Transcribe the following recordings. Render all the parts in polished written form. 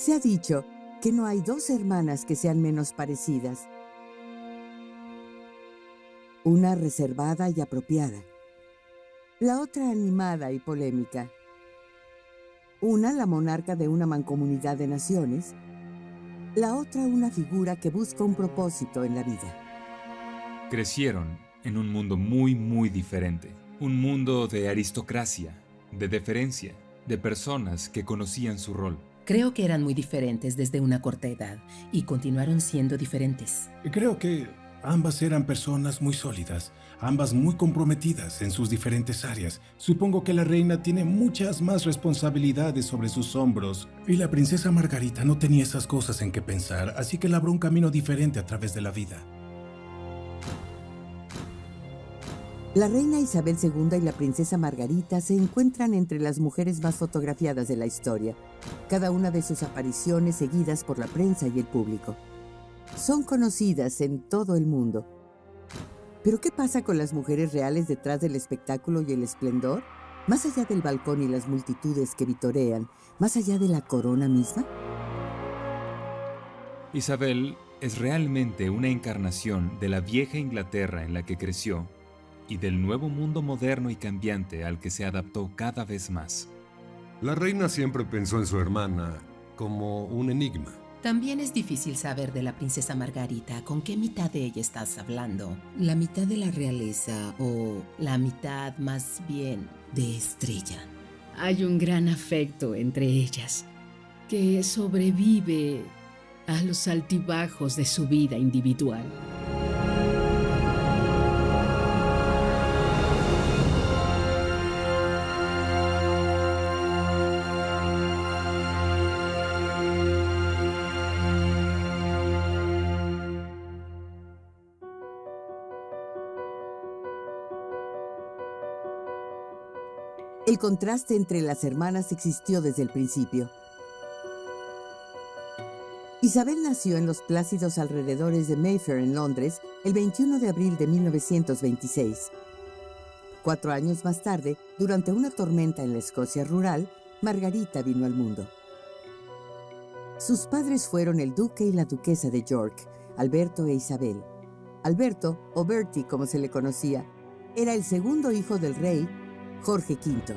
Se ha dicho que no hay dos hermanas que sean menos parecidas. Una reservada y apropiada. La otra animada y polémica. Una la monarca de una mancomunidad de naciones. La otra una figura que busca un propósito en la vida. Crecieron en un mundo muy, muy diferente. Un mundo de aristocracia, de deferencia, de personas que conocían su rol. Creo que eran muy diferentes desde una corta edad y continuaron siendo diferentes. Creo que ambas eran personas muy sólidas, ambas muy comprometidas en sus diferentes áreas. Supongo que la reina tiene muchas más responsabilidades sobre sus hombros y la princesa Margarita no tenía esas cosas en que pensar, así que labró un camino diferente a través de la vida. La reina Isabel II y la princesa Margarita se encuentran entre las mujeres más fotografiadas de la historia, cada una de sus apariciones seguidas por la prensa y el público. Son conocidas en todo el mundo. ¿Pero qué pasa con las mujeres reales detrás del espectáculo y el esplendor? Más allá del balcón y las multitudes que vitorean, más allá de la corona misma. Isabel es realmente una encarnación de la vieja Inglaterra en la que creció y del nuevo mundo moderno y cambiante al que se adaptó cada vez más. La reina siempre pensó en su hermana como un enigma. También es difícil saber de la princesa Margarita con qué mitad de ella estás hablando. ¿La mitad de la realeza o la mitad más bien de Estrella? Hay un gran afecto entre ellas que sobrevive a los altibajos de su vida individual. El contraste entre las hermanas existió desde el principio. Isabel nació en los plácidos alrededores de Mayfair, en Londres, el 21 de abril de 1926. 4 años más tarde, durante una tormenta en la Escocia rural, Margarita vino al mundo. Sus padres fueron el duque y la duquesa de York, Alberto e Isabel. Alberto, o Bertie como se le conocía, era el segundo hijo del rey, Jorge V.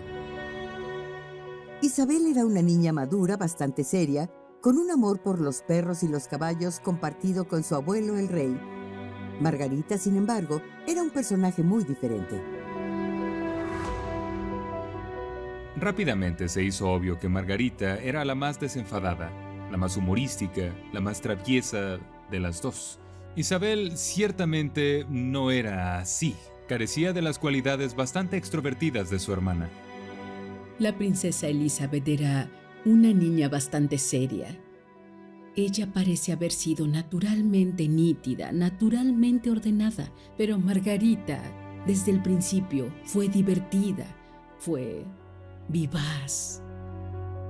Isabel era una niña madura, bastante seria, con un amor por los perros y los caballos compartido con su abuelo el rey. Margarita, sin embargo, era un personaje muy diferente. Rápidamente se hizo obvio que Margarita era la más desenfadada, la más humorística, la más traviesa de las dos. Isabel ciertamente no era así. Carecía de las cualidades bastante extrovertidas de su hermana. La princesa Elizabeth era una niña bastante seria. Ella parece haber sido naturalmente nítida, naturalmente ordenada, pero Margarita, desde el principio, fue divertida, fue vivaz.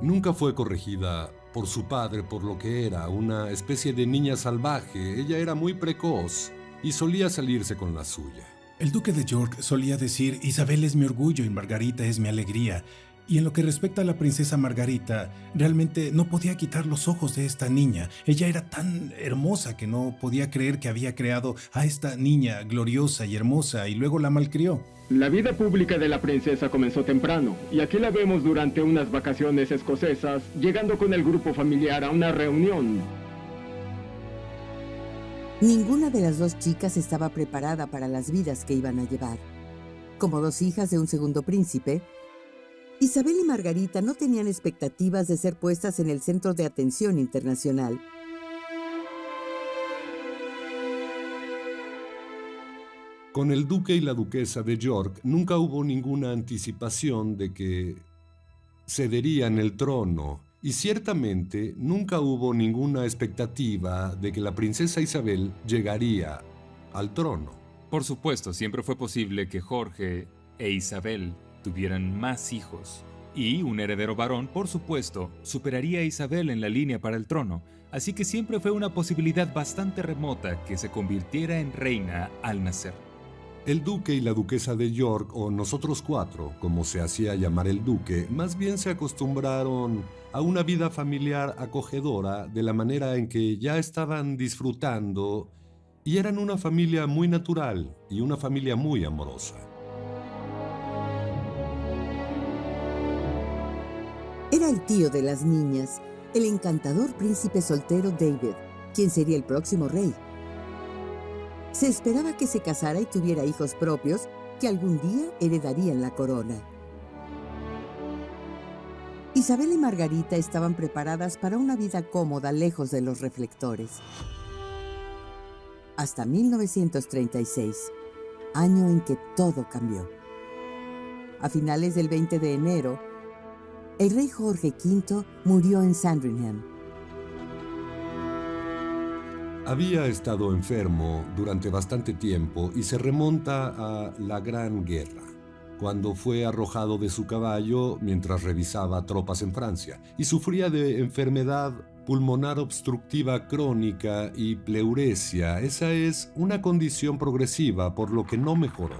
Nunca fue corregida por su padre por lo que era una especie de niña salvaje. Ella era muy precoz y solía salirse con la suya. El duque de York solía decir: Isabel es mi orgullo y Margarita es mi alegría. Y en lo que respecta a la princesa Margarita, realmente no podía quitar los ojos de esta niña. Ella era tan hermosa que no podía creer que había creado a esta niña gloriosa y hermosa y luego la malcrió. La vida pública de la princesa comenzó temprano, y aquí la vemos durante unas vacaciones escocesas, llegando con el grupo familiar a una reunión. Ninguna de las dos chicas estaba preparada para las vidas que iban a llevar. Como dos hijas de un segundo príncipe, Isabel y Margarita no tenían expectativas de ser puestas en el centro de atención internacional. Con el duque y la duquesa de York nunca hubo ninguna anticipación de que cederían el trono, y ciertamente nunca hubo ninguna expectativa de que la princesa Isabel llegaría al trono. Por supuesto, siempre fue posible que Jorge e Isabel tuvieran más hijos, y un heredero varón, por supuesto, superaría a Isabel en la línea para el trono, así que siempre fue una posibilidad bastante remota que se convirtiera en reina al nacer. El duque y la duquesa de York, o nosotros cuatro, como se hacía llamar el duque, más bien se acostumbraron a una vida familiar acogedora de la manera en que ya estaban disfrutando y eran una familia muy natural y una familia muy amorosa. Era el tío de las niñas, el encantador príncipe soltero David, quien sería el próximo rey. Se esperaba que se casara y tuviera hijos propios que algún día heredarían la corona. Isabel y Margarita estaban preparadas para una vida cómoda lejos de los reflectores. Hasta 1936, año en que todo cambió. A finales del 20 de enero, el rey Jorge V murió en Sandringham. Había estado enfermo durante bastante tiempo y se remonta a la Gran Guerra, cuando fue arrojado de su caballo mientras revisaba tropas en Francia y sufría de enfermedad pulmonar obstructiva crónica y pleuresia. Esa es una condición progresiva, por lo que no mejoró.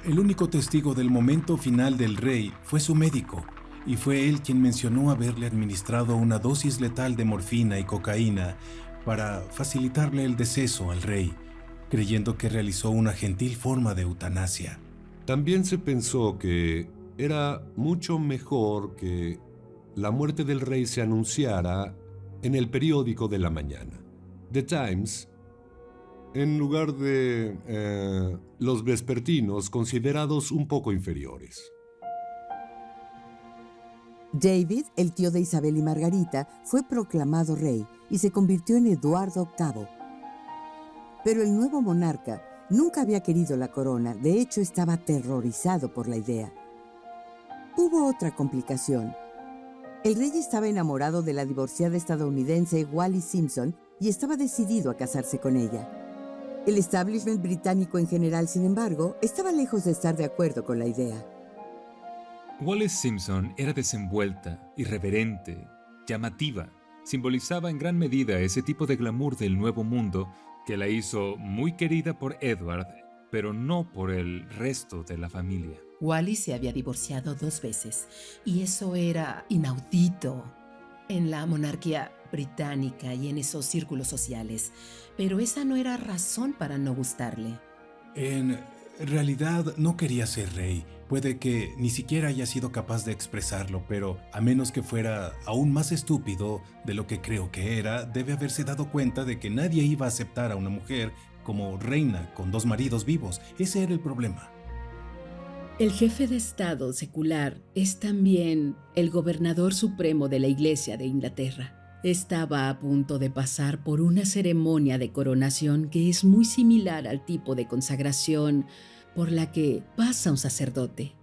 El único testigo del momento final del rey fue su médico, y fue él quien mencionó haberle administrado una dosis letal de morfina y cocaína para facilitarle el deceso al rey, creyendo que realizó una gentil forma de eutanasia. También se pensó que era mucho mejor que la muerte del rey se anunciara en el periódico de la mañana, The Times, en lugar de los vespertinos considerados un poco inferiores. David, el tío de Isabel y Margarita, fue proclamado rey y se convirtió en Eduardo VIII. Pero el nuevo monarca nunca había querido la corona, de hecho estaba aterrorizado por la idea. Hubo otra complicación. El rey estaba enamorado de la divorciada estadounidense Wallis Simpson y estaba decidido a casarse con ella. El establishment británico en general, sin embargo, estaba lejos de estar de acuerdo con la idea. Wallis Simpson era desenvuelta, irreverente, llamativa. Simbolizaba en gran medida ese tipo de glamour del Nuevo Mundo que la hizo muy querida por Edward, pero no por el resto de la familia. Wallis se había divorciado 2 veces y eso era inaudito en la monarquía británica y en esos círculos sociales, pero esa no era razón para no gustarle. En realidad no quería ser rey. Puede que ni siquiera haya sido capaz de expresarlo, pero a menos que fuera aún más estúpido de lo que creo que era, debe haberse dado cuenta de que nadie iba a aceptar a una mujer como reina con 2 maridos vivos. Ese era el problema. El jefe de Estado secular es también el gobernador supremo de la Iglesia de Inglaterra. Estaba a punto de pasar por una ceremonia de coronación que es muy similar al tipo de consagración por la que pasa un sacerdote.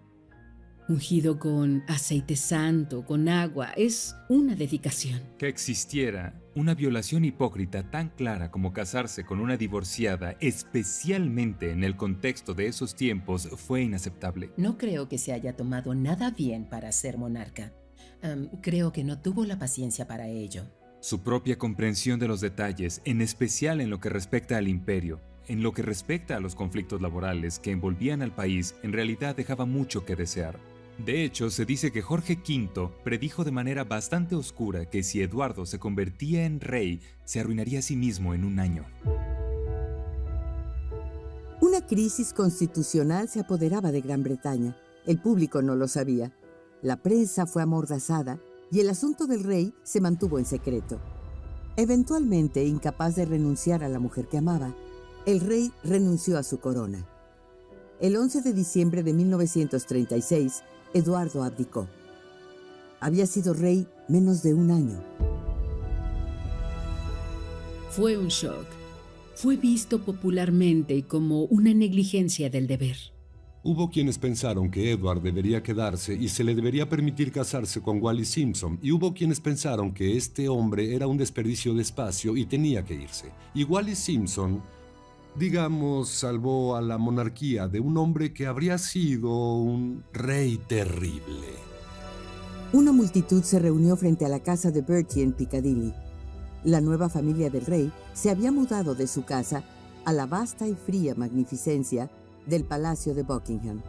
Ungido con aceite santo, con agua, es una dedicación. Que existiera una violación hipócrita tan clara como casarse con una divorciada, especialmente en el contexto de esos tiempos, fue inaceptable. No creo que se haya tomado nada bien para ser monarca. Creo que no tuvo la paciencia para ello. Su propia comprensión de los detalles, en especial en lo que respecta al imperio, en lo que respecta a los conflictos laborales que envolvían al país, en realidad dejaba mucho que desear. De hecho, se dice que Jorge V predijo de manera bastante oscura que si Eduardo se convertía en rey, se arruinaría a sí mismo en un año. Una crisis constitucional se apoderaba de Gran Bretaña. El público no lo sabía. La prensa fue amordazada y el asunto del rey se mantuvo en secreto. Eventualmente, incapaz de renunciar a la mujer que amaba, el rey renunció a su corona. El 11 de diciembre de 1936, Eduardo abdicó. Había sido rey menos de un año. Fue un shock. Fue visto popularmente como una negligencia del deber. Hubo quienes pensaron que Edward debería quedarse y se le debería permitir casarse con Wallis Simpson, y hubo quienes pensaron que este hombre era un desperdicio de espacio y tenía que irse. Y Wallis Simpson, digamos, salvó a la monarquía de un hombre que habría sido un rey terrible. Una multitud se reunió frente a la casa de Bertie en Piccadilly. La nueva familia del rey se había mudado de su casa a la vasta y fría magnificencia del Palacio de Buckingham.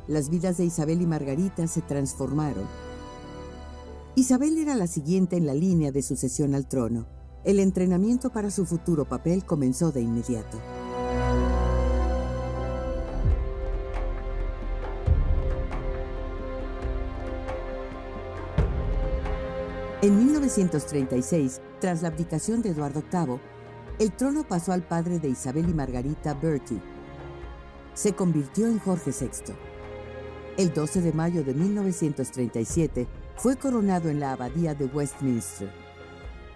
Las vidas de Isabel y Margarita se transformaron. Isabel era la siguiente en la línea de sucesión al trono. El entrenamiento para su futuro papel comenzó de inmediato. En 1936, tras la abdicación de Eduardo VIII, el trono pasó al padre de Isabel y Margarita, Bertie. Se convirtió en Jorge VI. El 12 de mayo de 1937 fue coronado en la abadía de Westminster.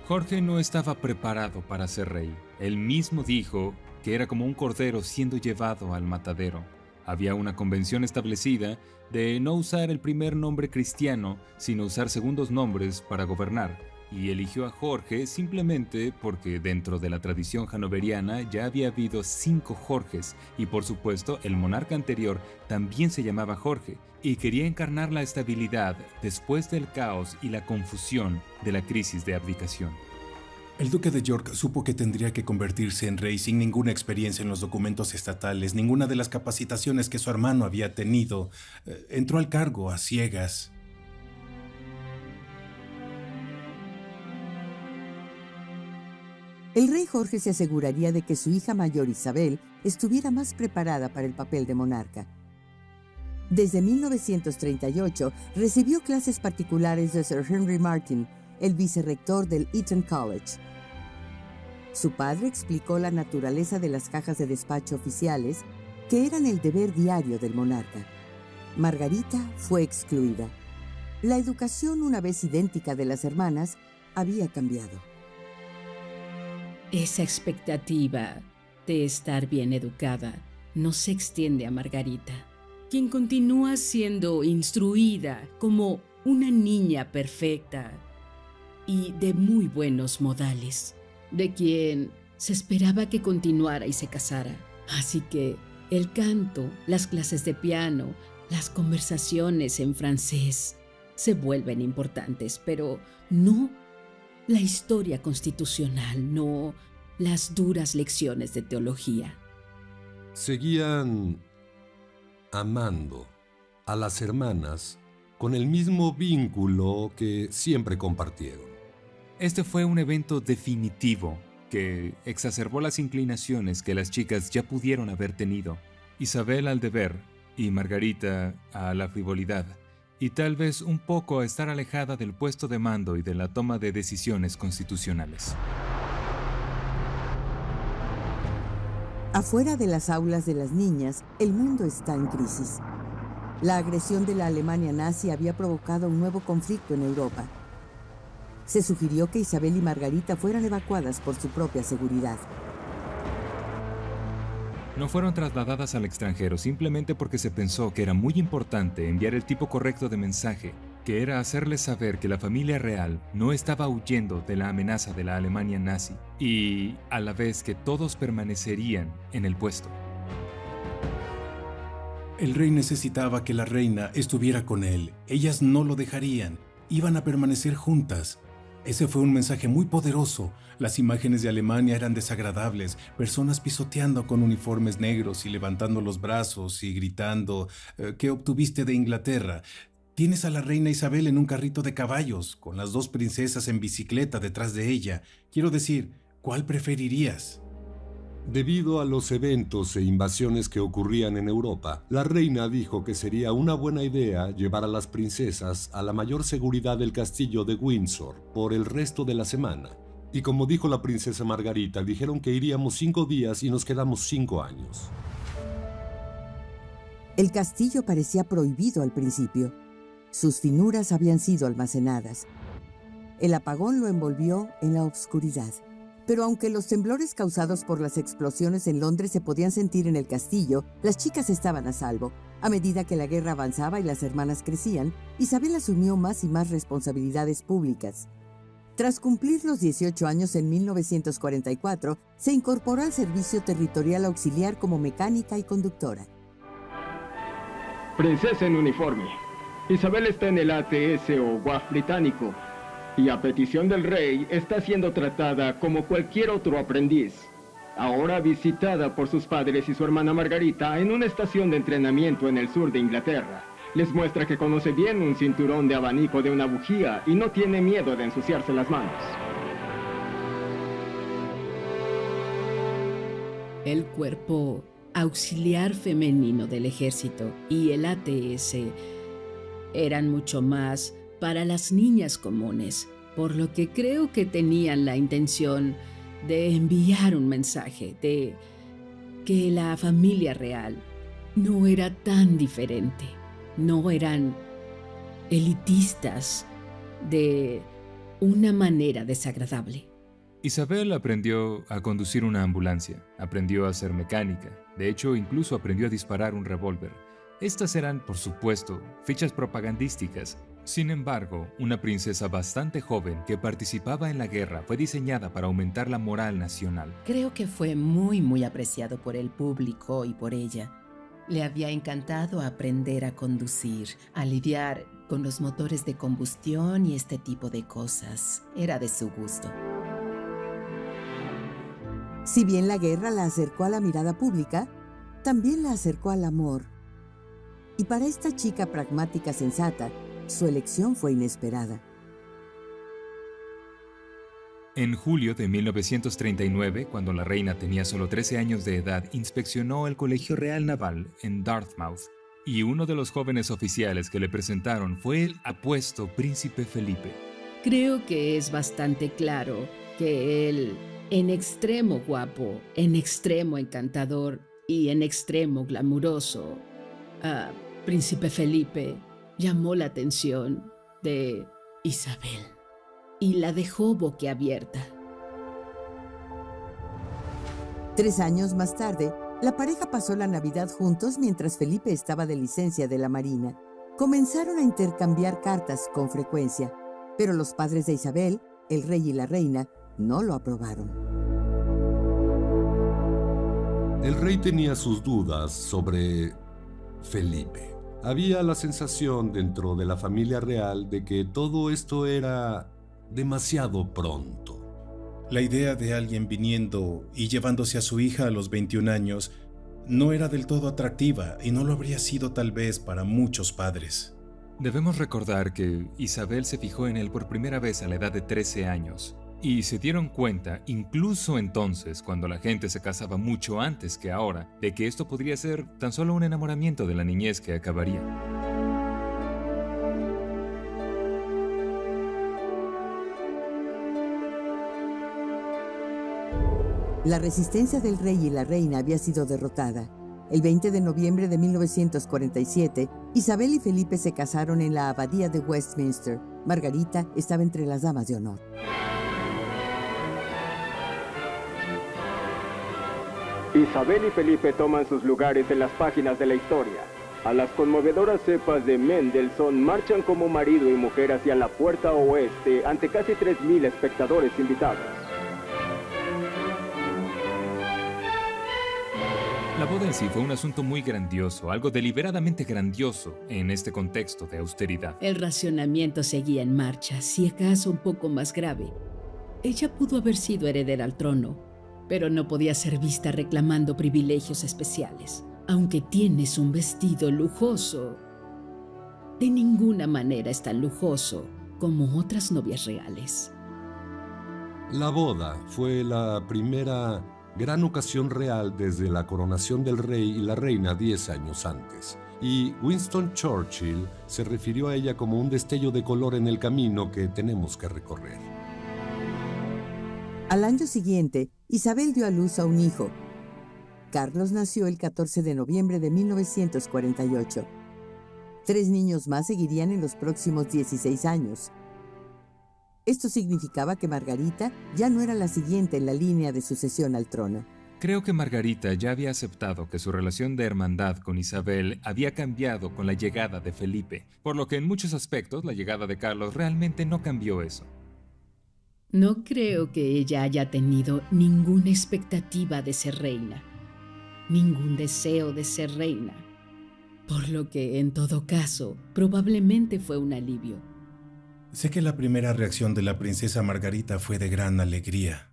Jorge no estaba preparado para ser rey. Él mismo dijo que era como un cordero siendo llevado al matadero. Había una convención establecida de no usar el primer nombre cristiano, sino usar segundos nombres para gobernar, y eligió a Jorge simplemente porque dentro de la tradición hannoveriana ya había habido 5 Jorges, y por supuesto el monarca anterior también se llamaba Jorge, y quería encarnar la estabilidad después del caos y la confusión de la crisis de abdicación. El duque de York supo que tendría que convertirse en rey sin ninguna experiencia en los documentos estatales, ninguna de las capacitaciones que su hermano había tenido. Entró al cargo a ciegas. El rey Jorge se aseguraría de que su hija mayor Isabel estuviera más preparada para el papel de monarca. Desde 1938 recibió clases particulares de Sir Henry Martin, el vicerrector del Eton College. Su padre explicó la naturaleza de las cajas de despacho oficiales, que eran el deber diario del monarca. Margarita fue excluida. La educación, una vez idéntica de las hermanas, había cambiado. Esa expectativa de estar bien educada no se extiende a Margarita, quien continúa siendo instruida como una niña perfecta y de muy buenos modales, de quien se esperaba que continuara y se casara. Así que el canto, las clases de piano, las conversaciones en francés se vuelven importantes, pero no la historia constitucional, no las duras lecciones de teología. Seguían amando a las hermanas con el mismo vínculo que siempre compartieron. Este fue un evento definitivo que exacerbó las inclinaciones que las chicas ya pudieron haber tenido. Isabel al deber y Margarita a la frivolidad, y tal vez un poco a estar alejada del puesto de mando y de la toma de decisiones constitucionales. Afuera de las aulas de las niñas, el mundo está en crisis. La agresión de la Alemania nazi había provocado un nuevo conflicto en Europa. Se sugirió que Isabel y Margarita fueran evacuadas por su propia seguridad. No fueron trasladadas al extranjero simplemente porque se pensó que era muy importante enviar el tipo correcto de mensaje, que era hacerles saber que la familia real no estaba huyendo de la amenaza de la Alemania nazi y a la vez que todos permanecerían en el puesto. El rey necesitaba que la reina estuviera con él. Ellas no lo dejarían. Iban a permanecer juntas. Ese fue un mensaje muy poderoso. Las imágenes de Alemania eran desagradables. Personas pisoteando con uniformes negros y levantando los brazos y gritando: ¿qué obtuviste de Inglaterra? Tienes a la reina Isabel en un carrito de caballos, con las 2 princesas en bicicleta detrás de ella. Quiero decir, ¿cuál preferirías? Debido a los eventos e invasiones que ocurrían en Europa, la reina dijo que sería una buena idea llevar a las princesas a la mayor seguridad del castillo de Windsor por el resto de la semana. Y como dijo la princesa Margarita, dijeron que iríamos 5 días y nos quedamos 5 años. El castillo parecía prohibido al principio. Sus finuras habían sido almacenadas. El apagón lo envolvió en la oscuridad. Pero aunque los temblores causados por las explosiones en Londres se podían sentir en el castillo, las chicas estaban a salvo. A medida que la guerra avanzaba y las hermanas crecían, Isabel asumió más y más responsabilidades públicas. Tras cumplir los 18 años en 1944, se incorporó al Servicio Territorial Auxiliar como mecánica y conductora. Princesa en uniforme. Isabel está en el ATS o WAF británico, y a petición del rey está siendo tratada como cualquier otro aprendiz. ahora visitada por sus padres y su hermana Margarita en una estación de entrenamiento en el sur de Inglaterra. Les muestra que conoce bien un cinturón de abanico de una bujía y no tiene miedo de ensuciarse las manos. El cuerpo auxiliar femenino del ejército y el ATS eran mucho más para las niñas comunes, por lo que creo que tenían la intención de enviar un mensaje de que la familia real no era tan diferente, no eran elitistas de una manera desagradable. Isabel aprendió a conducir una ambulancia, aprendió a ser mecánica, de hecho incluso aprendió a disparar un revólver. Estas eran, por supuesto, fichas propagandísticas. Sin embargo, una princesa bastante joven que participaba en la guerra fue diseñada para aumentar la moral nacional. Creo que fue muy apreciado por el público y por ella. Le había encantado aprender a conducir, a lidiar con los motores de combustión y este tipo de cosas. Era de su gusto. Si bien la guerra la acercó a la mirada pública, también la acercó al amor. Y para esta chica pragmática sensata, su elección fue inesperada. En julio de 1939, cuando la reina tenía solo 13 años de edad, inspeccionó el Colegio Real Naval en Dartmouth, y uno de los jóvenes oficiales que le presentaron fue el apuesto príncipe Felipe. Creo que es bastante claro que él, en extremo guapo, en extremo encantador y en extremo glamuroso, príncipe Felipe llamó la atención de Isabel y la dejó boquiabierta. 3 años más tarde, la pareja pasó la Navidad juntos mientras Felipe estaba de licencia de la Marina. Comenzaron a intercambiar cartas con frecuencia, pero los padres de Isabel, el rey y la reina, no lo aprobaron. El rey tenía sus dudas sobre Felipe. Había la sensación dentro de la familia real de que todo esto era demasiado pronto. La idea de alguien viniendo y llevándose a su hija a los 21 años no era del todo atractiva y no lo habría sido tal vez para muchos padres. Debemos recordar que Isabel se fijó en él por primera vez a la edad de 13 años. Y se dieron cuenta, incluso entonces, cuando la gente se casaba mucho antes que ahora, de que esto podría ser tan solo un enamoramiento de la niñez que acabaría. La resistencia del rey y la reina había sido derrotada. El 20 de noviembre de 1947, Isabel y Felipe se casaron en la abadía de Westminster. Margarita estaba entre las damas de honor. Isabel y Felipe toman sus lugares en las páginas de la historia. A las conmovedoras cepas de Mendelssohn marchan como marido y mujer hacia la puerta oeste ante casi 3.000 espectadores invitados. La boda en sí fue un asunto muy grandioso, algo deliberadamente grandioso en este contexto de austeridad. El racionamiento seguía en marcha, si acaso un poco más grave. Ella pudo haber sido heredera al trono, pero no podía ser vista reclamando privilegios especiales. Aunque tienes un vestido lujoso, de ninguna manera es tan lujoso como otras novias reales. La boda fue la primera gran ocasión real desde la coronación del rey y la reina 10 años antes. Y Winston Churchill se refirió a ella como un destello de color en el camino que tenemos que recorrer. Al año siguiente, Isabel dio a luz a un hijo. Carlos nació el 14 de noviembre de 1948. 3 niños más seguirían en los próximos 16 años. Esto significaba que Margarita ya no era la siguiente en la línea de sucesión al trono. Creo que Margarita ya había aceptado que su relación de hermandad con Isabel había cambiado con la llegada de Felipe, por lo que en muchos aspectos la llegada de Carlos realmente no cambió eso. No creo que ella haya tenido ninguna expectativa de ser reina, ningún deseo de ser reina, por lo que en todo caso probablemente fue un alivio. Sé que la primera reacción de la princesa Margarita fue de gran alegría,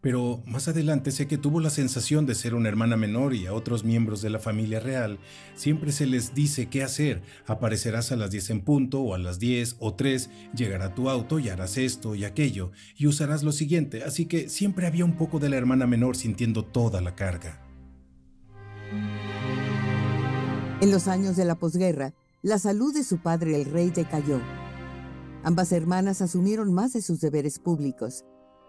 Pero más adelante sé que tuvo la sensación de ser una hermana menor y a otros miembros de la familia real siempre se les dice qué hacer. Aparecerás a las 10 en punto o a las 10 o 3, llegará tu auto y harás esto y aquello y usarás lo siguiente. Así que siempre había un poco de la hermana menor sintiendo toda la carga. En los años de la posguerra, la salud de su padre el rey decayó. Ambas hermanas asumieron más de sus deberes públicos.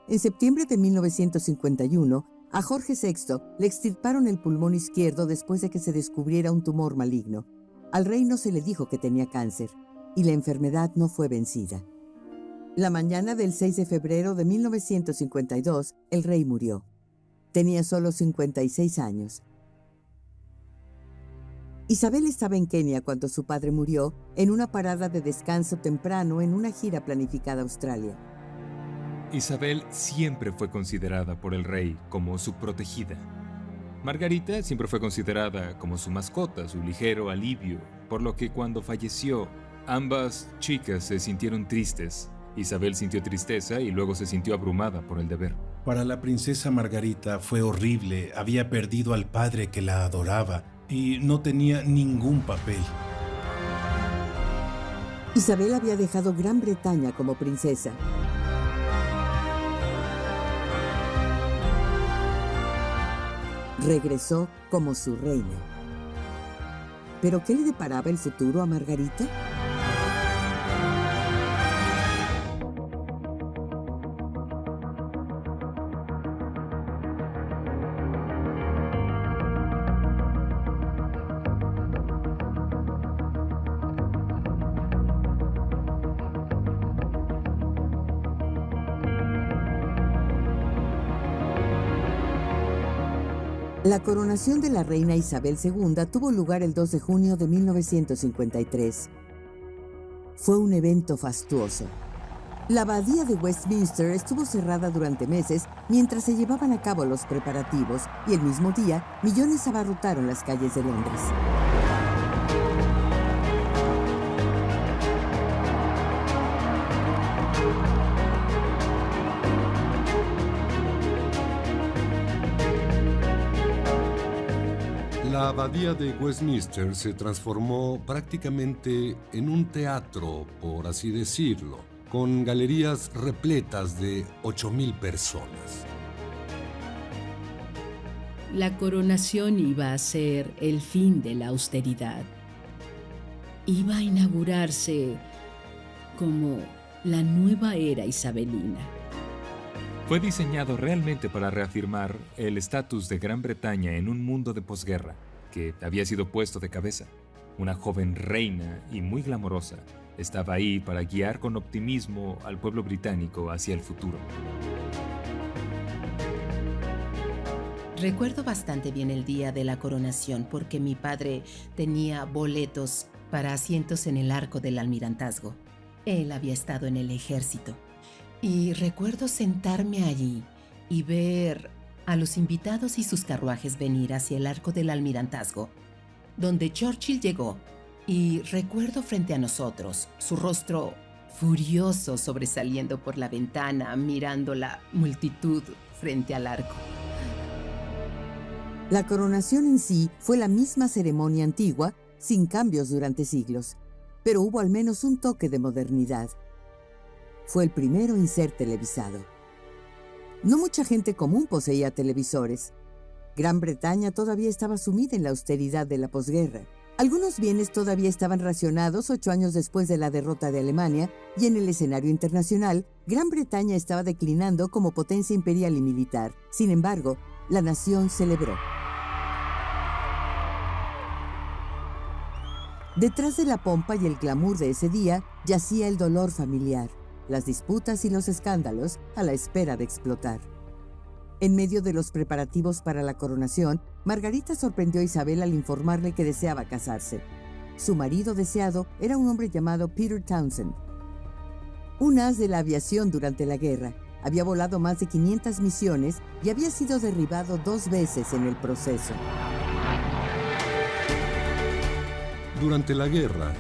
En septiembre de 1951, a Jorge VI le extirparon el pulmón izquierdo después de que se descubriera un tumor maligno. Al rey no se le dijo que tenía cáncer, y la enfermedad no fue vencida. La mañana del 6 de febrero de 1952, el rey murió. Tenía solo 56 años. Isabel estaba en Kenia cuando su padre murió, en una parada de descanso temprano en una gira planificada a Australia. Isabel siempre fue considerada por el rey como su protegida. Margarita siempre fue considerada como su mascota, su ligero alivio, por lo que cuando falleció, ambas chicas se sintieron tristes. Isabel sintió tristeza y luego se sintió abrumada por el deber. Para la princesa Margarita fue horrible. Había perdido al padre que la adoraba y no tenía ningún papel. Isabel había dejado Gran Bretaña como princesa. Regresó como su reina. ¿Pero qué le deparaba el futuro a Margarita? La coronación de la reina Isabel II tuvo lugar el 2 de junio de 1953. Fue un evento fastuoso. La abadía de Westminster estuvo cerrada durante meses mientras se llevaban a cabo los preparativos y el mismo día, millones abarrotaron las calles de Londres. La abadía de Westminster se transformó prácticamente en un teatro, por así decirlo, con galerías repletas de 8,000 personas. La coronación iba a ser el fin de la austeridad. Iba a inaugurarse como la nueva era isabelina. Fue diseñado realmente para reafirmar el estatus de Gran Bretaña en un mundo de posguerra que había sido puesto de cabeza. Una joven reina y muy glamorosa estaba ahí para guiar con optimismo al pueblo británico hacia el futuro. Recuerdo bastante bien el día de la coronación porque mi padre tenía boletos para asientos en el arco del almirantazgo. Él había estado en el ejército. Y recuerdo sentarme allí y ver a los invitados y sus carruajes venir hacia el arco del almirantazgo, donde Churchill llegó. Y recuerdo frente a nosotros su rostro furioso sobresaliendo por la ventana, mirando la multitud frente al arco. La coronación en sí fue la misma ceremonia antigua, sin cambios durante siglos, pero hubo al menos un toque de modernidad. Fue el primero en ser televisado. No mucha gente común poseía televisores. Gran Bretaña todavía estaba sumida en la austeridad de la posguerra. Algunos bienes todavía estaban racionados 8 años después de la derrota de Alemania, y en el escenario internacional, Gran Bretaña estaba declinando como potencia imperial y militar. Sin embargo, la nación celebró. Detrás de la pompa y el glamour de ese día, yacía el dolor familiar, las disputas y los escándalos a la espera de explotar. En medio de los preparativos para la coronación, Margarita sorprendió a Isabel al informarle que deseaba casarse. Su marido deseado era un hombre llamado Peter Townsend. Un as de la aviación durante la guerra, había volado más de 500 misiones y había sido derribado 2 veces en el proceso. Durante la guerra,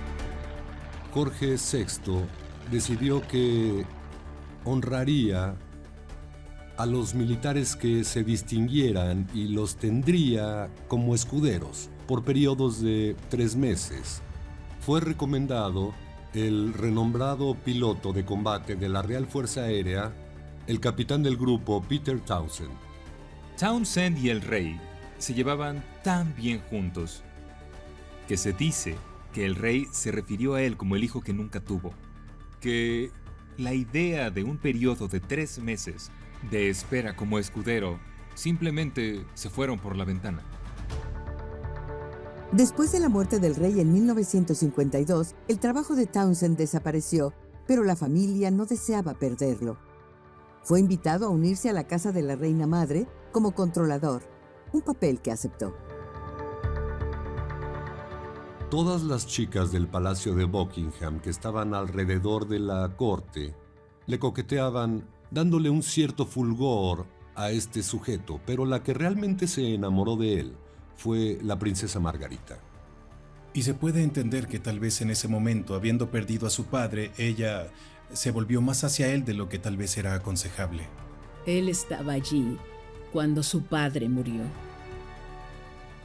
Jorge VI decidió que honraría a los militares que se distinguieran y los tendría como escuderos por periodos de 3 meses. Fue recomendado el renombrado piloto de combate de la Real Fuerza Aérea, el capitán del grupo Peter Townsend. Townsend y el rey se llevaban tan bien juntos que se dice que el rey se refirió a él como el hijo que nunca tuvo, que la idea de un periodo de 3 meses de espera como escudero simplemente se fueron por la ventana. Después de la muerte del rey en 1952, el trabajo de Townsend desapareció, pero la familia no deseaba perderlo. Fue invitado a unirse a la casa de la reina madre como controlador, un papel que aceptó. Todas las chicas del Palacio de Buckingham que estaban alrededor de la corte le coqueteaban dándole un cierto fulgor a este sujeto, pero la que realmente se enamoró de él fue la princesa Margarita. Y se puede entender que tal vez en ese momento, habiendo perdido a su padre, ella se volvió más hacia él de lo que tal vez era aconsejable. Él estaba allí cuando su padre murió.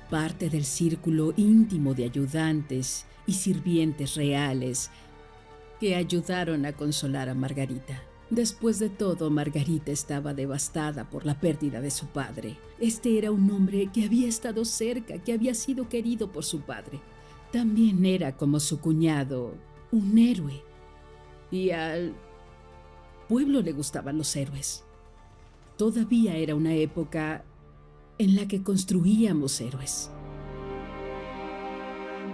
Parte del círculo íntimo de ayudantes y sirvientes reales que ayudaron a consolar a Margarita. Después de todo, Margarita estaba devastada por la pérdida de su padre. Este era un hombre que había estado cerca, que había sido querido por su padre. También era, como su cuñado, un héroe. Y al pueblo le gustaban los héroes. Todavía era una época en la que construíamos héroes.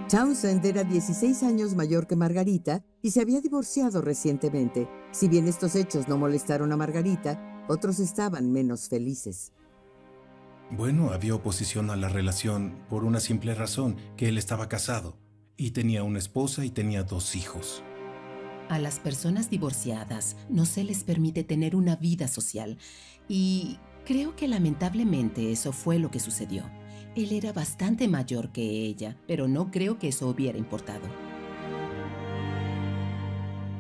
Townsend era 16 años mayor que Margarita y se había divorciado recientemente. Si bien estos hechos no molestaron a Margarita, otros estaban menos felices. Bueno, había oposición a la relación por una simple razón, que él estaba casado y tenía una esposa y tenía 2 hijos. A las personas divorciadas no se les permite tener una vida social y creo que lamentablemente eso fue lo que sucedió. Él era bastante mayor que ella, pero no creo que eso hubiera importado.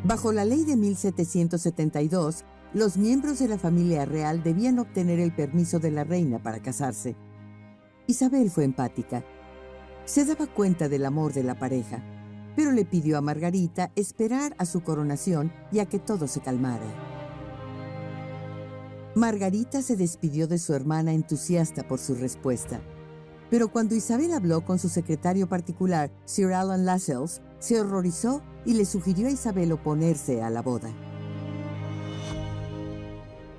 Bajo la ley de 1772, los miembros de la familia real debían obtener el permiso de la reina para casarse. Isabel fue empática. Se daba cuenta del amor de la pareja, pero le pidió a Margarita esperar a su coronación y a que todo se calmara. Margarita se despidió de su hermana entusiasta por su respuesta. Pero cuando Isabel habló con su secretario particular, Sir Alan Lascelles, se horrorizó y le sugirió a Isabel oponerse a la boda.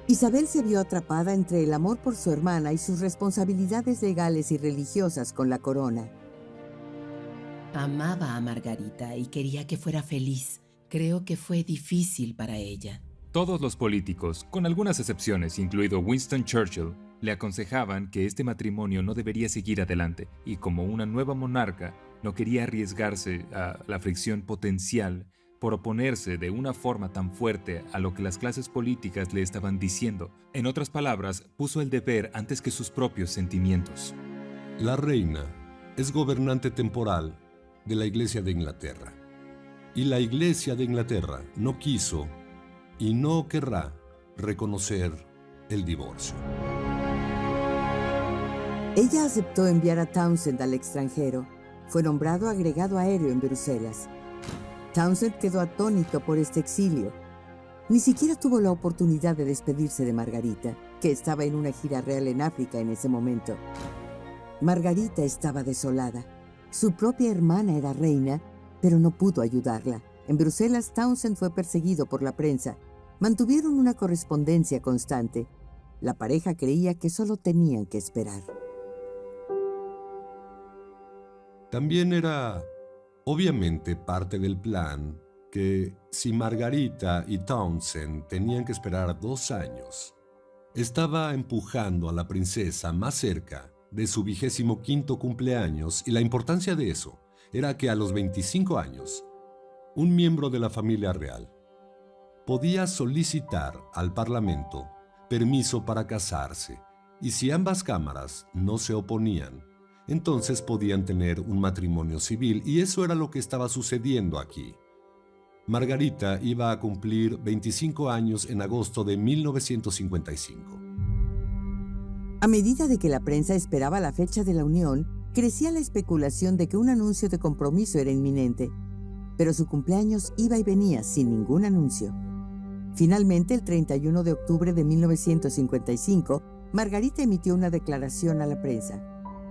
Isabel se vio atrapada entre el amor por su hermana y sus responsabilidades legales y religiosas con la corona. Amaba a Margarita y quería que fuera feliz. Creo que fue difícil para ella. Todos los políticos, con algunas excepciones, incluido Winston Churchill, le aconsejaban que este matrimonio no debería seguir adelante y como una nueva monarca no quería arriesgarse a la fricción potencial por oponerse de una forma tan fuerte a lo que las clases políticas le estaban diciendo. En otras palabras, puso el deber antes que sus propios sentimientos. La reina es gobernante temporal de la Iglesia de Inglaterra. Y la Iglesia de Inglaterra no quiso y no querrá reconocer el divorcio. Ella aceptó enviar a Townsend al extranjero. Fue nombrado agregado aéreo en Bruselas. Townsend quedó atónito por este exilio. Ni siquiera tuvo la oportunidad de despedirse de Margarita, que estaba en una gira real en África en ese momento. Margarita estaba desolada. Su propia hermana era reina, pero no pudo ayudarla. En Bruselas, Townsend fue perseguido por la prensa. Mantuvieron una correspondencia constante. La pareja creía que solo tenían que esperar. También era, obviamente, parte del plan que si Margarita y Townsend tenían que esperar 2 años, estaba empujando a la princesa más cerca de su 25º cumpleaños, y la importancia de eso era que a los 25 años, un miembro de la familia real podía solicitar al Parlamento permiso para casarse, y si ambas cámaras no se oponían, entonces podían tener un matrimonio civil, y eso era lo que estaba sucediendo aquí. Margarita iba a cumplir 25 años en agosto de 1955. A medida de que la prensa esperaba la fecha de la unión, crecía la especulación de que un anuncio de compromiso era inminente, pero su cumpleaños iba y venía sin ningún anuncio. Finalmente, el 31 de octubre de 1955, Margarita emitió una declaración a la prensa.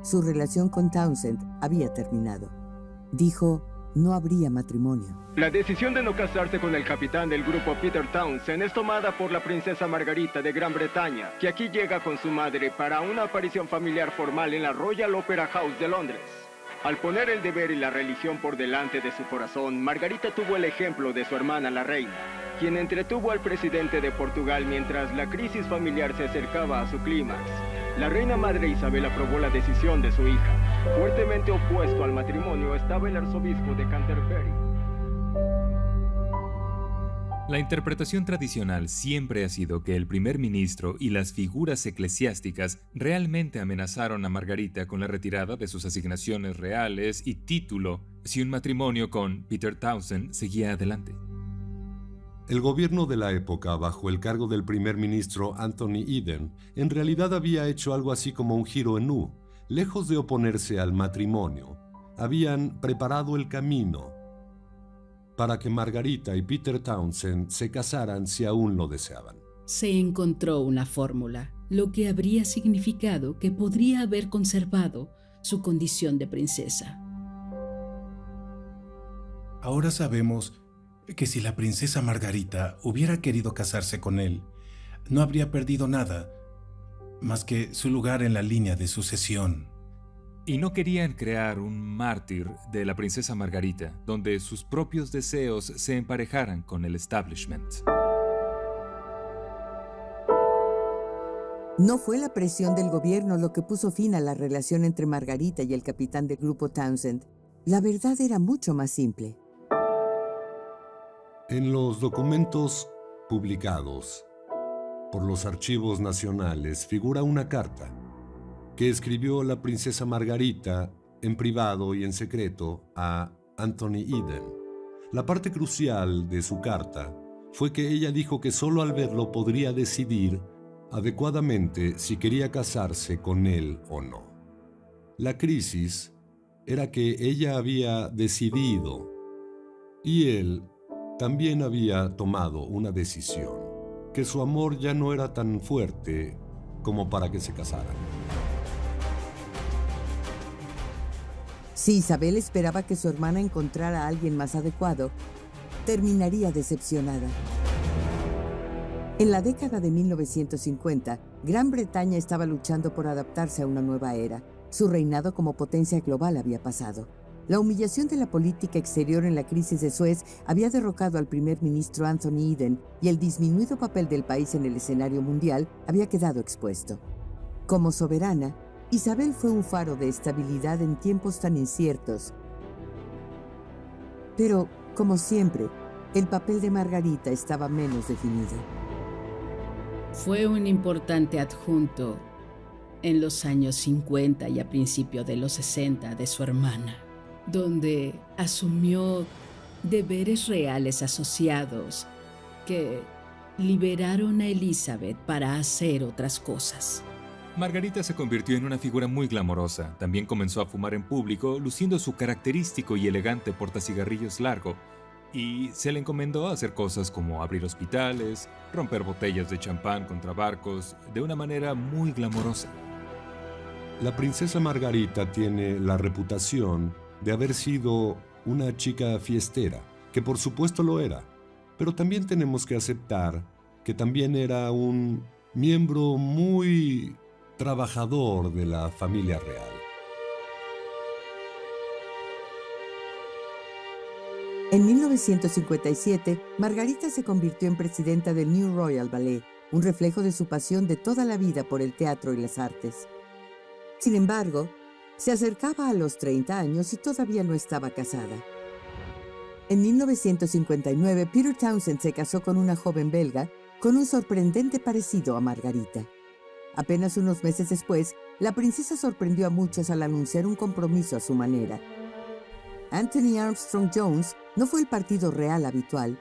Su relación con Townsend había terminado. Dijo, no habría matrimonio. La decisión de no casarse con el capitán del grupo Peter Townsend es tomada por la princesa Margarita de Gran Bretaña, que aquí llega con su madre para una aparición familiar formal en la Royal Opera House de Londres. Al poner el deber y la religión por delante de su corazón, Margarita tuvo el ejemplo de su hermana la reina, quien entretuvo al presidente de Portugal mientras la crisis familiar se acercaba a su clímax. La reina madre Isabel aprobó la decisión de su hija. Fuertemente opuesto al matrimonio estaba el arzobispo de Canterbury. La interpretación tradicional siempre ha sido que el primer ministro y las figuras eclesiásticas realmente amenazaron a Margarita con la retirada de sus asignaciones reales y título si un matrimonio con Peter Townsend seguía adelante. El gobierno de la época, bajo el cargo del primer ministro Anthony Eden, en realidad había hecho algo así como un giro en U. Lejos de oponerse al matrimonio, habían preparado el camino para que Margarita y Peter Townsend se casaran si aún lo deseaban. Se encontró una fórmula, lo que habría significado que podría haber conservado su condición de princesa. Ahora sabemos que si la princesa Margarita hubiera querido casarse con él, no habría perdido nada más que su lugar en la línea de sucesión. Y no querían crear un mártir de la princesa Margarita, donde sus propios deseos se emparejaran con el establishment. No fue la presión del gobierno lo que puso fin a la relación entre Margarita y el capitán del grupo Townsend. La verdad era mucho más simple. En los documentos publicados por los archivos nacionales figura una carta que escribió la princesa Margarita en privado y en secreto a Anthony Eden. La parte crucial de su carta fue que ella dijo que solo al verlo podría decidir adecuadamente si quería casarse con él o no. La crisis era que ella había decidido y él también había tomado una decisión, que su amor ya no era tan fuerte como para que se casaran. Si Isabel esperaba que su hermana encontrara a alguien más adecuado, terminaría decepcionada. En la década de 1950, Gran Bretaña estaba luchando por adaptarse a una nueva era. Su reinado como potencia global había pasado. La humillación de la política exterior en la crisis de Suez había derrocado al primer ministro Anthony Eden y el disminuido papel del país en el escenario mundial había quedado expuesto. Como soberana, Isabel fue un faro de estabilidad en tiempos tan inciertos. Pero, como siempre, el papel de Margarita estaba menos definido. Fue un importante adjunto en los años 50 y a principios de los 60 de su hermana, donde asumió deberes reales asociados que liberaron a Elizabeth para hacer otras cosas. Margarita se convirtió en una figura muy glamorosa. También comenzó a fumar en público, luciendo su característico y elegante portacigarrillos largo, y se le encomendó hacer cosas como abrir hospitales, romper botellas de champán contra barcos, de una manera muy glamorosa. La princesa Margarita tiene la reputación de haber sido una chica fiestera, que por supuesto lo era, pero también tenemos que aceptar que también era un miembro muy trabajador de la familia real. En 1957, Margarita se convirtió en presidenta del New Royal Ballet, un reflejo de su pasión de toda la vida por el teatro y las artes. Sin embargo, se acercaba a los 30 años y todavía no estaba casada. En 1959, Peter Townsend se casó con una joven belga con un sorprendente parecido a Margarita. Apenas unos meses después, la princesa sorprendió a muchos al anunciar un compromiso a su manera. Anthony Armstrong Jones no fue el partido real habitual.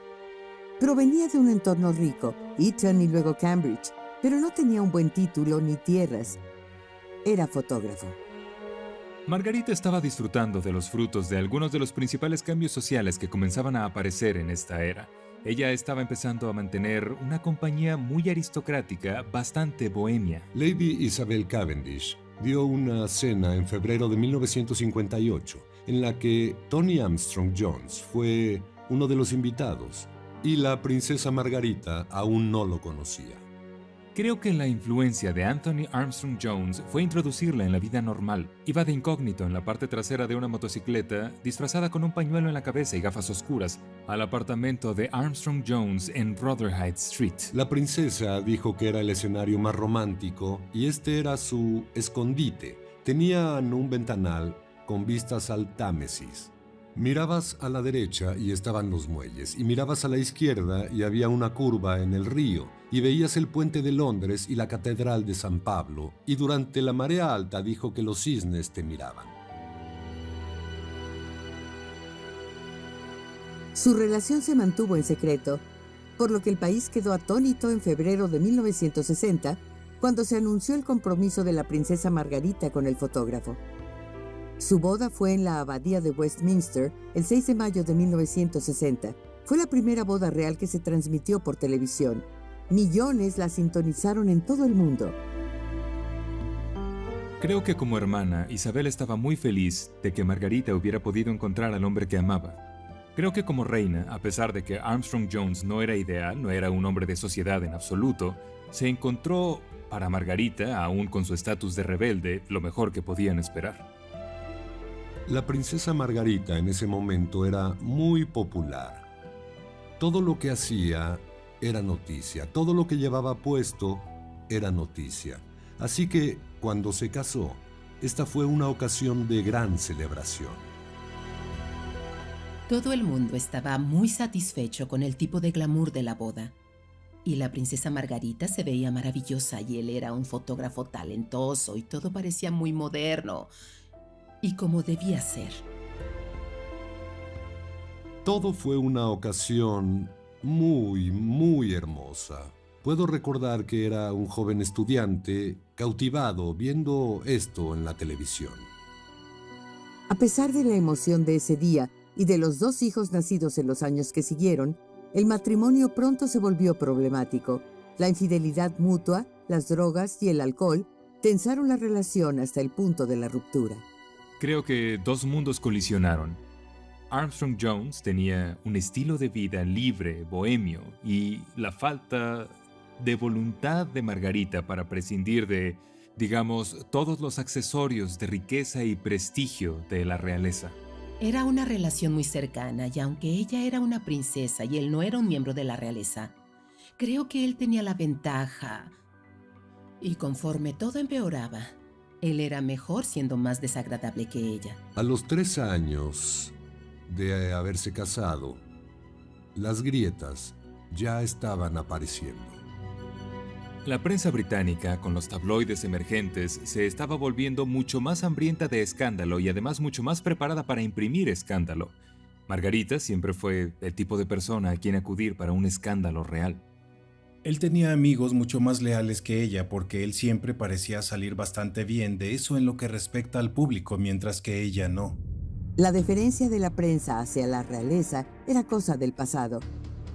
Provenía de un entorno rico, Eton y luego Cambridge, pero no tenía un buen título ni tierras, era fotógrafo. Margarita estaba disfrutando de los frutos de algunos de los principales cambios sociales que comenzaban a aparecer en esta era. Ella estaba empezando a mantener una compañía muy aristocrática, bastante bohemia. Lady Isabel Cavendish dio una cena en febrero de 1958 en la que Tony Armstrong Jones fue uno de los invitados y la princesa Margarita aún no lo conocía. Creo que la influencia de Anthony Armstrong Jones fue introducirla en la vida normal. Iba de incógnito en la parte trasera de una motocicleta, disfrazada con un pañuelo en la cabeza y gafas oscuras, al apartamento de Armstrong Jones en Rotherhithe Street. La princesa dijo que era el escenario más romántico y este era su escondite. Tenían un ventanal con vistas al Támesis. Mirabas a la derecha y estaban los muelles, y mirabas a la izquierda y había una curva en el río, y veías el puente de Londres y la catedral de San Pablo, y durante la marea alta dijo que los cisnes te miraban. Su relación se mantuvo en secreto, por lo que el país quedó atónito en febrero de 1960, cuando se anunció el compromiso de la princesa Margarita con el fotógrafo. Su boda fue en la abadía de Westminster el 6 de mayo de 1960. Fue la primera boda real que se transmitió por televisión. Millones la sintonizaron en todo el mundo. Creo que como hermana, Isabel estaba muy feliz de que Margarita hubiera podido encontrar al hombre que amaba. Creo que como reina, a pesar de que Armstrong Jones no era ideal, no era un hombre de sociedad en absoluto, se encontró para Margarita, aún con su estatus de rebelde, lo mejor que podían esperar. La princesa Margarita en ese momento era muy popular. Todo lo que hacía era noticia, todo lo que llevaba puesto era noticia. Así que, cuando se casó, esta fue una ocasión de gran celebración. Todo el mundo estaba muy satisfecho con el tipo de glamour de la boda. Y la princesa Margarita se veía maravillosa y él era un fotógrafo talentoso y todo parecía muy moderno y como debía ser. Todo fue una ocasión muy hermosa. Puedo recordar que era un joven estudiante cautivado viendo esto en la televisión. A pesar de la emoción de ese día y de los 2 hijos nacidos en los años que siguieron, el matrimonio pronto se volvió problemático. La infidelidad mutua, las drogas y el alcohol tensaron la relación hasta el punto de la ruptura. Creo que 2 mundos colisionaron. Armstrong Jones tenía un estilo de vida libre, bohemio, y la falta de voluntad de Margarita para prescindir de, digamos, todos los accesorios de riqueza y prestigio de la realeza. Era una relación muy cercana y aunque ella era una princesa y él no era un miembro de la realeza, creo que él tenía la ventaja. Y conforme todo empeoraba, él era mejor siendo más desagradable que ella. A los 3 años de haberse casado, las grietas ya estaban apareciendo. La prensa británica, con los tabloides emergentes, se estaba volviendo mucho más hambrienta de escándalo y además mucho más preparada para imprimir escándalo. Margarita siempre fue el tipo de persona a quien acudir para un escándalo real. Él tenía amigos mucho más leales que ella porque él siempre parecía salir bastante bien de eso en lo que respecta al público, mientras que ella no. La deferencia de la prensa hacia la realeza era cosa del pasado.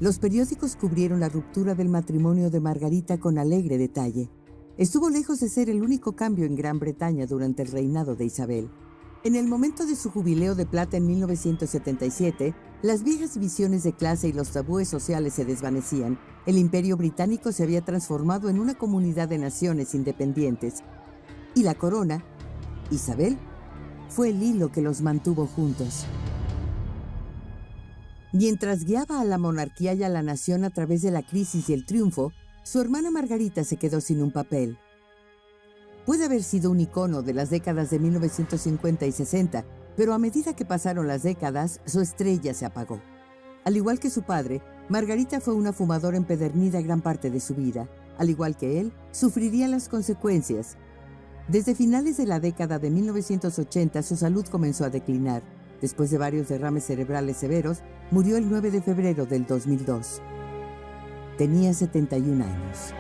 Los periódicos cubrieron la ruptura del matrimonio de Margarita con alegre detalle. Estuvo lejos de ser el único cambio en Gran Bretaña durante el reinado de Isabel. En el momento de su jubileo de plata en 1977, las viejas divisiones de clase y los tabúes sociales se desvanecían. El Imperio Británico se había transformado en una comunidad de naciones independientes. Y la corona, Isabel, fue el hilo que los mantuvo juntos. Mientras guiaba a la monarquía y a la nación a través de la crisis y el triunfo, su hermana Margarita se quedó sin un papel. Puede haber sido un icono de las décadas de 1950 y 60, pero a medida que pasaron las décadas, su estrella se apagó. Al igual que su padre, Margarita fue una fumadora empedernida gran parte de su vida. Al igual que él, sufriría las consecuencias. Desde finales de la década de 1980, su salud comenzó a declinar. Después de varios derrames cerebrales severos, murió el 9 de febrero del 2002. Tenía 71 años.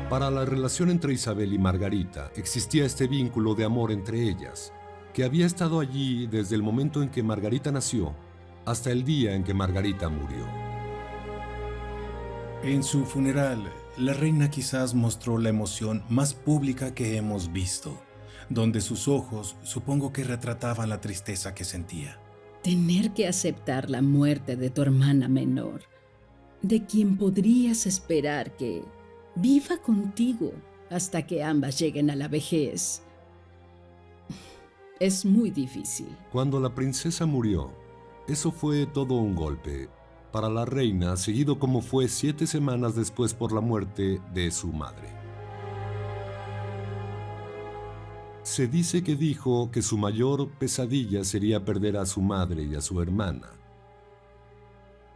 Para la relación entre Isabel y Margarita existía este vínculo de amor entre ellas, que había estado allí desde el momento en que Margarita nació hasta el día en que Margarita murió. En su funeral, la reina quizás mostró la emoción más pública que hemos visto, donde sus ojos supongo que retrataban la tristeza que sentía. Tener que aceptar la muerte de tu hermana menor, de quien podrías esperar que viva contigo hasta que ambas lleguen a la vejez, es muy difícil. Cuando la princesa murió, eso fue todo un golpe para la reina, seguido como fue 7 semanas después por la muerte de su madre. Se dice que dijo que su mayor pesadilla sería perder a su madre y a su hermana.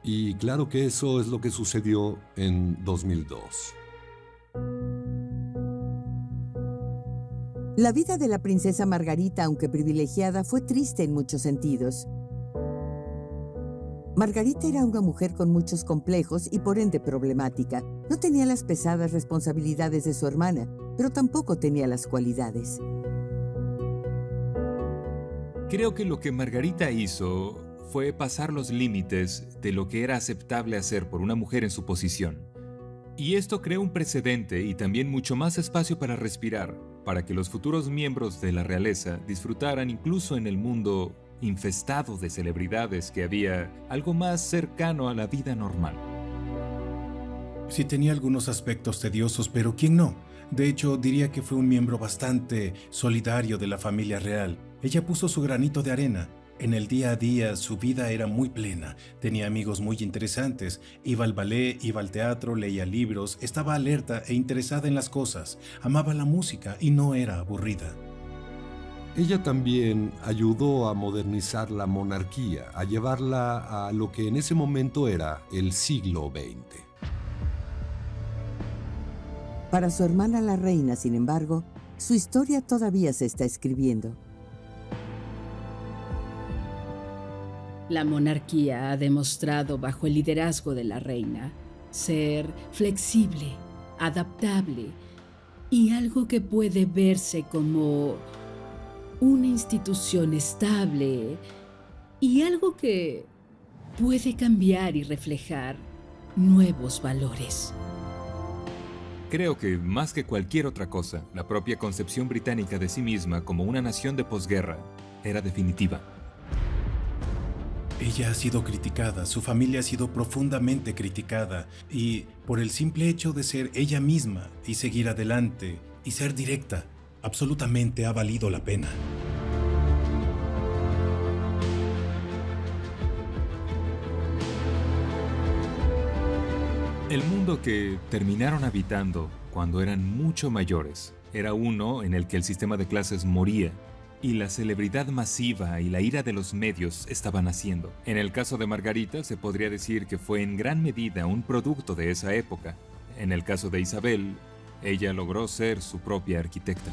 Y claro que eso es lo que sucedió en 2002. La vida de la princesa Margarita, aunque privilegiada, fue triste en muchos sentidos. Margarita era una mujer con muchos complejos y por ende problemática. No tenía las pesadas responsabilidades de su hermana, pero tampoco tenía las cualidades. Creo que lo que Margarita hizo fue pasar los límites de lo que era aceptable hacer por una mujer en su posición. Y esto creó un precedente y también mucho más espacio para respirar, para que los futuros miembros de la realeza disfrutaran incluso en el mundo infestado de celebridades que había algo más cercano a la vida normal. Sí tenía algunos aspectos tediosos, pero ¿quién no? De hecho, diría que fue un miembro bastante solidario de la familia real. Ella puso su granito de arena. En el día a día su vida era muy plena, tenía amigos muy interesantes, iba al ballet, iba al teatro, leía libros, estaba alerta e interesada en las cosas, amaba la música y no era aburrida. Ella también ayudó a modernizar la monarquía, a llevarla a lo que en ese momento era el siglo XX. Para su hermana la reina, sin embargo, su historia todavía se está escribiendo. La monarquía ha demostrado, bajo el liderazgo de la reina, ser flexible, adaptable y algo que puede verse como una institución estable y algo que puede cambiar y reflejar nuevos valores. Creo que, más que cualquier otra cosa, la propia concepción británica de sí misma como una nación de posguerra era definitiva. Ella ha sido criticada, su familia ha sido profundamente criticada y por el simple hecho de ser ella misma y seguir adelante y ser directa, absolutamente ha valido la pena. El mundo que terminaron habitando cuando eran mucho mayores era uno en el que el sistema de clases moría y la celebridad masiva y la ira de los medios estaban naciendo. En el caso de Margarita se podría decir que fue en gran medida un producto de esa época. En el caso de Isabel, ella logró ser su propia arquitecta.